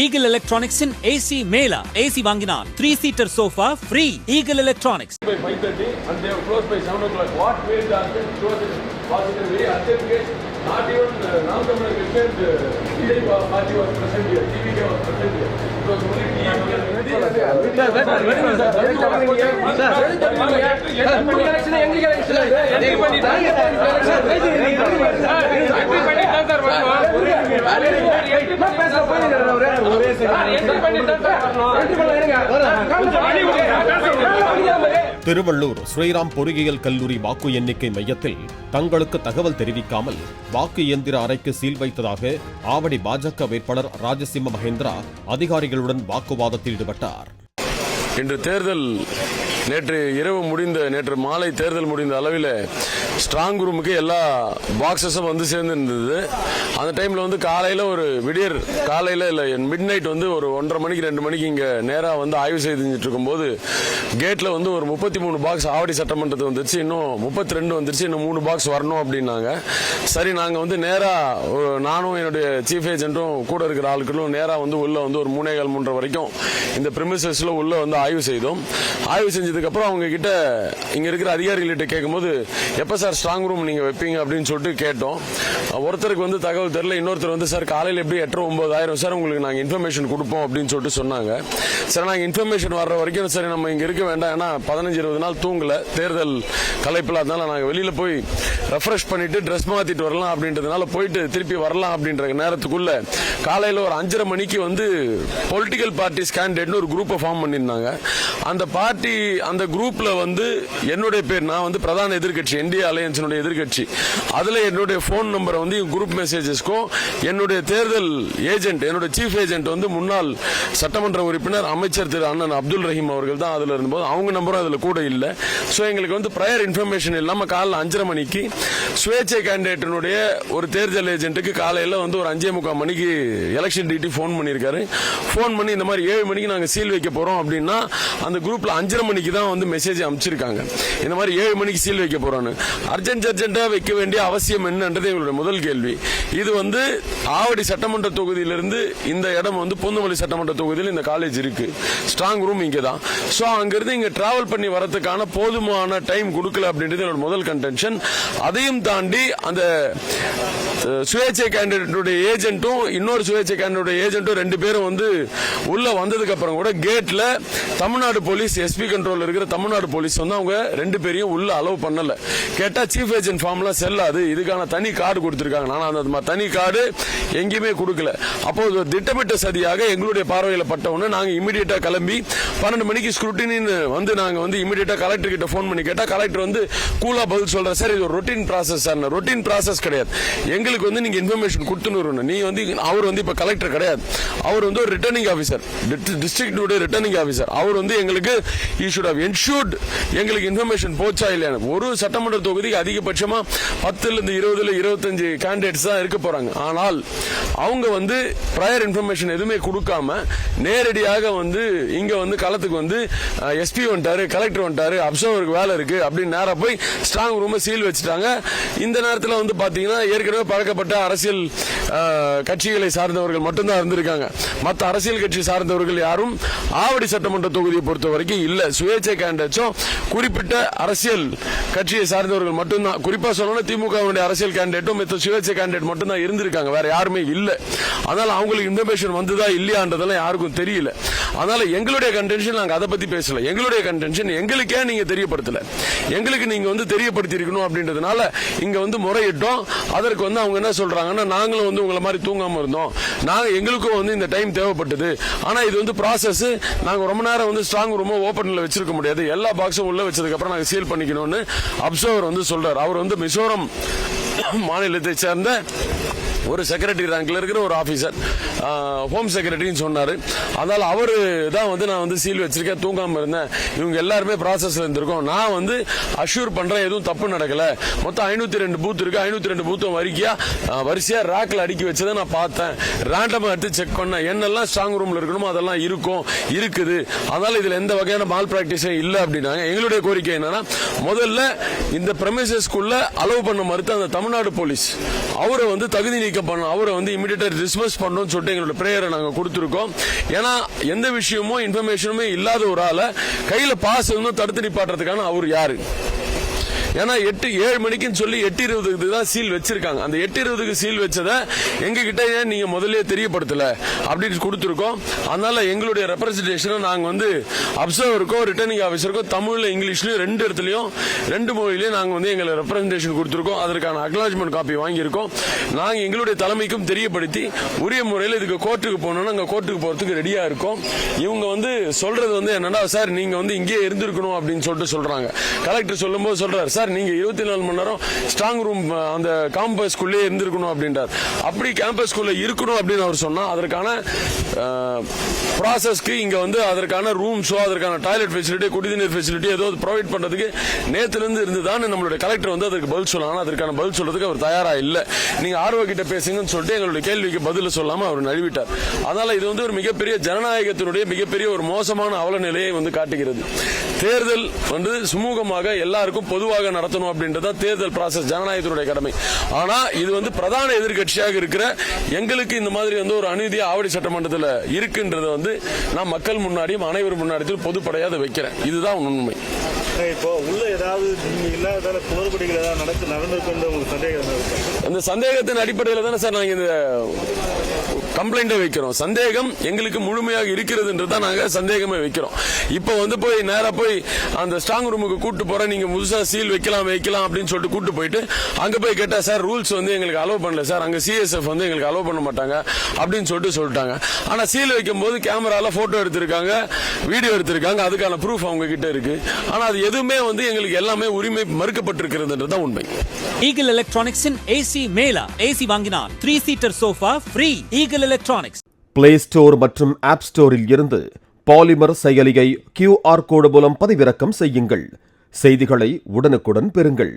Eagle Electronics in AC Mela. AC வாங்கினால் 3-seater sofa free. Eagle Electronics. By 5:30 and they have closed by 7 o'clock. What way the attendance shows in positive way? Attendance not even now the Indian party was present here. TVK was present here. It was only Tiruvallur Sriram பொறியியல் கல்லூரி வாக்கு எண்ணிக்கை மையத்தில் தங்களுக்கு தகவல் தெரிவிக்காமல் வாக்கு இயந்திர அறைக்கு சீல் வைத்ததாக ஆவடி பாஜக வேட்பாளர் ராஜசிம்ம மகேந்திரா அதிகாரிகளுடன் வாக்குவாதத்தில் ஈடுபட்டார். இன்று தேர்தல் நேற்று மாலை தேர்தல் முடிந்த அளவில் ஸ்ட்ராங் ரூமுக்கு எல்லா பாக்ஸஸும் வந்து சேர்ந்து இருந்தது. அந்த டைம்ல வந்து காலையில ஒரு விடியர் காலையில இல்ல மிட் நைட் வந்து ஒரு 1:30 மணிக்கு 2 மணிக்கு இங்க நேரா வந்து ஆய்வு செய்துட்டு இருக்கும்போது கேட்ல வந்து ஒரு 33 பாக்ஸ் ஆவடி சட்டமன்றத்து வந்துருச்சு, இன்னும் 32 வந்துருச்சு, இன்னும் 3 பாக்ஸ் வரணும் அப்படின்னாங்க. சரி, நாங்க வந்து நேரா நானும் என்னுடைய சீஃப் ஏஜென்ட்டும் கூட இருக்கிற ஆட்களும் நேரா வந்து உள்ள வந்து ஒரு 3:15 வரைக்கும் இந்த பிரிமிசஸ்ல உள்ள வந்து ஆய்வு செய்தோம். ஆய்வு செஞ்சதுக்கு அப்புறம் அவங்க கிட்ட இங்க இருக்கிற அதிகாரிகள்கிட்ட கேட்கும்போது எப்ப சார் ஸ்ட்ராங் ரூம் நீங்க வைப்பீங்க அப்படின்னு சொல்லிட்டு கேட்டோம். ஒருத்தருக்கு வந்து தகவல் தெரியல, இன்னொருத்தர் வந்து சார் காலையில் எப்படி 8-9 ஆயிரம் சார் உங்களுக்கு நாங்கள் இன்ஃபர்மேஷன் கொடுப்போம் அப்படின்னு சொல்லிட்டு சொன்னாங்க. சார் நாங்கள் இன்ஃபர்மேஷன் வர்ற வரைக்கும் சரி நம்ம இங்க இருக்க வேண்டாம், ஏன்னா 15-20 நாள் தூங்கல தேர்தல் கலைப்பில், அதனால நாங்கள் வெளியில போய் ரெஃப்ரெஷ் பண்ணிட்டு ட்ரெஸ் மாத்திட்டு வரலாம் அப்படின்றதுனால போயிட்டு திருப்பி வரலாம் அப்படின்ற நேரத்துக்குள்ள காலையில் ஒரு 5:30 மணிக்கு வந்து பொலிட்டிக்கல் பார்ட்டிஸ் கேண்டிடேட்னு ஒரு குரூப்பை ஃபார்ம் பண்ணியிருந்தாங்க. அந்த குரூப்ல வந்து என்னுடைய பேர், நான் வந்து பிரதான எதிர்கட்சி இந்தியா அலையன்ஸினுடைய எதிர்கட்சி, அதுல என்னுடைய போன் நம்பரை வந்து குரூப் மெசேஜஸ்க்கும் என்னுடைய தேர்தல் ஏஜென்ட் என்னுடைய சீஃப் ஏஜென்ட் வந்து முன்னாள் சட்டமன்ற உறுப்பினர் அமைச்சர் திரு அண்ணன் அப்துல் ரஹீம் அவர்கள் தான் அதுல இருந்தபோது அவங்க நம்பரும் அதுல கூட இல்ல. சோ எங்களுக்கு வந்து ப்ரையர் இன்ஃபர்மேஷன் இல்லாம காலைல 5:30 மணிக்கு சுயேட்சை கேண்டிடேட்டினுடைய ஒரு தேர்தல் ஏஜென்ட்டுக்கு காலையில வந்து ஒரு 5:45 மணிக்கு எலெக்ஷன் டியூட்டி போன் பண்ணிருக்காரு. போன் பண்ணி இந்த மாதிரி 7 மணிக்கு நாங்க சீல் வைக்க போறோம் அப்படின்னா அந்த குரூப்ல 5:30 மணிக்கு தான் வந்து மெசேஜ் அனுப்பிச்சிருக்காங்க, இந்த மாதிரி 7 மணிக்கு சீல் வைக்க போறோம்னு. அர்ஜென்டா வைக்க வேண்டிய அவசியம் என்னன்றது எங்களுடைய முதல் கேள்வி. இது வந்து ஆவடி சட்டமன்ற தொகுதியிலிருந்து இந்த இடம் வந்து பூந்தமல்லி சட்டமன்ற தொகுதியில் இந்த காலேஜ் இருக்கு, ஸ்ட்ராங் ரூம் இங்க தான். சோ அங்கிருந்து இங்க டிராவல் பண்ணி வரதுக்கான போதுமான டைம் கொடுக்கல அப்படின்றது என்னோட முதல் கன்டென்ஷன். அதையும் தாண்டி அந்த சுயேட்சை கேண்டிடேட்டுடைய ஏஜென்ட்டும் இன்னொரு சுயேட்சை கேண்டிடேட் ஏஜென்ட்டும் 2 பேரும் வந்து உள்ள வந்ததுக்கு அப்புறம் கூட கேட்ல தமிழ்நாடு போலீஸ் எஸ்பி கண்ட்ரோல் இருக்கிற தமிழ்நாடு போலீஸ் வந்து அவங்க 2 பேரையும் உள்ள அலோவ் பண்ணல. கேட்டா சீஃப் ஏஜென்ட் ஃபார்ம்லாம் செல்லாது, இதுக்கான தனி கார்டு கொடுத்திருக்காங்க. நான் அந்த தனி கார்டு எங்கேயுமே கொடுக்கல. அப்போ திட்டமிட்ட சதியாக எங்களுடைய பார்வையில பட்டவொன்னு நாங்க இமிடியேட்டா கிளம்பி 12 மணிக்கு ஸ்க்ரூட்டினின்னு வந்து நாங்க வந்து இமிடியேட்டா கலெக்டர் கிட்ட போன் பண்ணி கேட்டா கலெக்டர் வந்து கூலா பதில் சொல்ற, சார் இது ஒரு routine process sir. Routine process கிடையாது, எங்களுக்கு வந்து நீங்க இன்ஃபர்மேஷன் கொடுத்துன்னு நீ வந்து அவர் வந்து இப்ப கலெக்டர் கிடையாது, அவர் வந்து ஒரு returning officer, district returning officer. அவர் வந்து எங்களுக்கு யூ ஷுட் ஹவ் என்ஷூர்ட் எங்களுக்கு இன்ஃபர்மேஷன் போச்சா இல்லையா. ஒரு சட்டமன்ற தொகுதிக்கு அதிகபட்சமா 10 20 25 கேண்டிடேட்ஸ் தான் இருக்க போறாங்க. ஆனால் அவங்க வந்து ப்ரையர் இன்ஃபர்மேஷன் எதுவுமே கொடுக்காம நேரடியாக வந்து இங்க வந்து களத்துக்கு வந்து எஸ்பி வந்துட்டாரு, கலெக்டர் வந்துட்டாரு, அப்சர்வருக்கு வேலை இருக்கு அப்படின்னு நேரா போய் ஸ்ட்ராங் ரூம் சீல் வச்சுட்டாங்க. இந்த நேரத்தில் வந்து பாத்தீங்கன்னா ஏற்கனவே பழக்கப்பட்ட அரசியல் கட்சிகளை சார்ந்தவர்கள் மட்டும்தான் இருந்திருக்காங்க. மற்ற அரசியல் கட்சி சார்ந்தவர்கள் யாரும் ஆவடி சட்டமன்ற தொகுதியை பொறுத்த வரைக்கும் இல்ல. சுயேட்சை கேண்டிடேட்ஸும் குறிப்பிட்ட அரசியல் கட்சியை சார்ந்தவர்கள் மட்டும்தான், குறிப்பா சொல்லணும் திமுக அரசியல் கேண்டிடேட்டும் மற்ற சுயேட்சை கேண்டிடேட் மட்டும் தான் இருந்திருக்காங்க, வேற யாருமே இல்ல. அதனால அவங்களுக்கு இன்ஃபர்மேஷன் வந்ததா இல்லையான்றதெல்லாம் யாருக்கும் தெரியல. அதனால எங்களுடைய கன்டென்ஷன் நாங்க அதை பத்தி பேசல. எங்களுடைய கன்டென்ஷன் எங்களுக்கே நீங்க தெரியப்படுத்தல, எங்களுக்கு நீங்க வந்து தெரியப்படுத்தி இருக்கணும் அப்படின்றதுனால இங்க வந்து முறையிட்டோம். அதற்கு வந்து அவங்க என்ன சொல்றாங்கன்னா, நாங்களும் வந்து உங்களை மாதிரி தூங்காம இருந்தோம், நாங்க எங்களுக்கும் வந்து இந்த டைம் தேவைப்பட்டது, ஆனா இது வந்து ப்ராசஸ், நாங்க ரொம்ப நேரம் வந்து ஸ்ட்ராங் ரூம் ஓபன்ல வச்சிருக்க முடியாது, எல்லா பாக்ஸும் உள்ள வச்சதுக்கு அப்புறம் நாங்க சீல் பண்ணிக்கணும்னு அப்சர்வர் வந்து சொல்றாரு. அவர் வந்து மிசோரம் மாநிலத்தை சேர்ந்த ஒரு செக்ரட்டரி ரேங்க்ல இருக்கிற ஒரு ஆபீசர், ஹோம் செக்ரட்டரின்னு சொன்னாரு. அதனால அவரு தான் வந்து நான் வந்து சீல் வச்சிருக்கேன், தூங்காம இருந்தேன், இவங்க எல்லாருமே ப்ராசஸ்ல இருந்திருக்கோம், நான் வந்து அஷ்யூர் பண்றேன் எதுவும் தப்பு நடக்கல, மொத்தம் 502 பூத் இருக்கு, 502 பூத்தும் வரிசையா ரேக்ல அடுக்கி வச்சதை நான் பார்த்தேன், ரேண்டமா எடுத்து செக் பண்ணேன், என்னெல்லாம் ஸ்ட்ராங் ரூம்ல இருக்கணுமோ அதெல்லாம் இருக்குது, அதனால இதுல எந்த வகையான மால் பிராக்டிஸும் இல்ல அப்படின்னாங்க. எங்களுடைய கோரிக்கை என்னன்னா, முதல்ல இந்த பிரமிசஸ்க்குள்ள அலோவ் பண்ண மறுத்த அந்த தமிழ்நாடு போலீஸ் அவரை வந்து தகுதி நீக்கம் பண்ணணும், அவரை வந்து இமிடியேட்டா டிஸ்மிஸ் பண்ணணும்னு சொல்லிட்டு எங்களோட பிரேயரை நாங்க கொடுத்திருக்கோம். ஏன்னா எந்த விஷயமோ இன்ஃபர்மேஷனுமே இல்லாத ஒரு ஆளை கையில பாஸ் இருந்தும் தடுத்து நிப்பாட்டுறதுக்கான அவர் யாரு? ஏன்னா 7 மணிக்குன்னு சொல்லி 8:20க்கு தான் சீல் வச்சிருக்காங்க. அந்த 8:20க்கு சீல் வச்சதை எங்க கிட்ட ஏன் நீங்க முதல்ல தெரியப்படுத்தல அப்படின்னு கொடுத்துருக்கோம். அதனால எங்களுடைய ரெப்ரசன்டேஷனை நாங்க வந்து அப்சர்வருக்கோ ரிட்டர்னிங் ஆஃபீஸருக்கோ தமிழ்ல இங்கிலீஷ்லயும் 2 இடத்துலயும் 2 மொழியிலையும் நாங்க வந்து எங்களை ரெப்ரசன்டேஷன் கொடுத்துருக்கோம். அதற்கான அக்னாலஜ்மெண்ட் காப்பி வாங்கியிருக்கோம். நாங்க எங்களுடைய தலைமைக்கும் தெரியப்படுத்தி உரிய முறையில் இதுக்கு கோர்ட்டுக்கு போகணும்னா அங்க கோர்ட்டுக்கு போறதுக்கு ரெடியா இருக்கோம். இவங்க வந்து சொல்றது வந்து என்னன்னா, சார் நீங்க வந்து இங்கேயே இருந்திருக்கணும் அப்படின்னு சொல்லிட்டு சொல்றாங்க. கலெக்டர் சொல்லும் போது சொல்றாரு, சார் நீங்க 24 மணி நேரம் ஸ்ட்ராங் ரூம் அந்த கேம்பஸ்குள்ளே இருந்திருக்கணும் அப்படின்றார். அப்படி கேம்பஸ்குள்ள இருக்கணும் அப்படின்னு அவர் சொன்னா அதற்கான ப்ராசஸ்க்கு இங்க வந்து அதற்கான ரூம்ஸோ அதற்கான டாய்லெட் ஃபெசிலிட்டி குடிநீர் ஃபெசிலிட்டி ஏதோ ப்ரொவைட் பண்றதுக்கு நேத்துல இருந்து இருந்துதான் நம்மளுடைய கலெக்டர் வந்து அதற்கு பதில் சொல்லலாம். அதற்கான பதில் சொல்றதுக்கு அவர் தயாரா இல்ல. நீங்க ஆர்வ கிட்ட பேசுங்கன்னு சொல்லிட்டு எங்களுடைய கேள்விக்கு பதில் சொல்லாம அவர் நழுவிட்டார். அதனால இது வந்து ஒரு மிகப்பெரிய ஜனநாயகத்தினுடைய மிகப்பெரிய ஒரு மோசமான அவல நிலையை வந்து காட்டுகிறது. தேர்தல் வந்து சுமூகமாக எல்லாருக்கும் பொதுவாக நடத்தணும் அப்படின்றத தேர்தல் ப்ராசஸ் ஜனநாயகத்தினுடைய கடமை. ஆனா இது வந்து பிரதான எதிர்கட்சியாக இருக்கிற எங்களுக்கு இந்த மாதிரி வந்து ஒரு அநீதியா ஆவடி சட்டமன்றத்தில் இருக்குன்றத வந்து நான் மக்கள் முன்னாடியும் அனைவரும் முன்னாடியும் பொதுப்படையாக வைக்கிறேன். இதுதான் உண்மை. இப்போ உள்ள ஏதாவது இல்லாத குளறுபடிகள் ஏதாவது நடந்திருக்கும் சந்தேகம்? அந்த சந்தேகத்தின் அடிப்படையில் தானே சார் நாங்க இந்த கம்ப்ளைண்ட் வைக்கிறோம். சந்தேகம் எங்களுக்கு முழுமையாக இருக்கிறதுன்றதான் நாங்க சந்தேகமே வைக்கிறோம். இப்ப வந்து போய் நேரா போய் அந்த ஸ்ட்ராங் ரூமுக்கு கூட்டு போறேன், நீங்க முழுசா சீல் வைக்கலாம் அப்படின்னு சொல்லிட்டு கூட்டு போயிட்டு அங்க போய் கேட்டா, சார் ரூல்ஸ் வந்து எங்களுக்கு அலோவ் பண்ணல சார், அங்க சிஎஸ்எஃப் வந்து எங்களுக்கு அலோவ் பண்ண மாட்டாங்க அப்படின்னு சொல்லிட்டாங்க. ஆனா சீல் வைக்கும் போது கேமரால போட்டோ எடுத்திருக்காங்க, வீடியோ எடுத்திருக்காங்க, அதுக்கான ப்ரூஃப் அவங்க கிட்ட இருக்கு. ஆனா அது எதுவுமே வந்து எங்களுக்கு எல்லாமே உரிமை மறுக்கப்பட்டிருக்கிறதுன்றதான் உண்மை. ஈகிள் எலக்ட்ரானிக்ஸின் ஏசி மேலா. ஏசி வாங்கினால் 3-seater sofa free. Eagle electronics. Play store மற்றும் ஆப் ஸ்டோரில் இருந்து பாலிமர் செயலியை QR கோடு மூலம் பதிவிறக்கம் செய்யுங்கள். செய்திகளை உடனுக்குடன் பெறுங்கள்.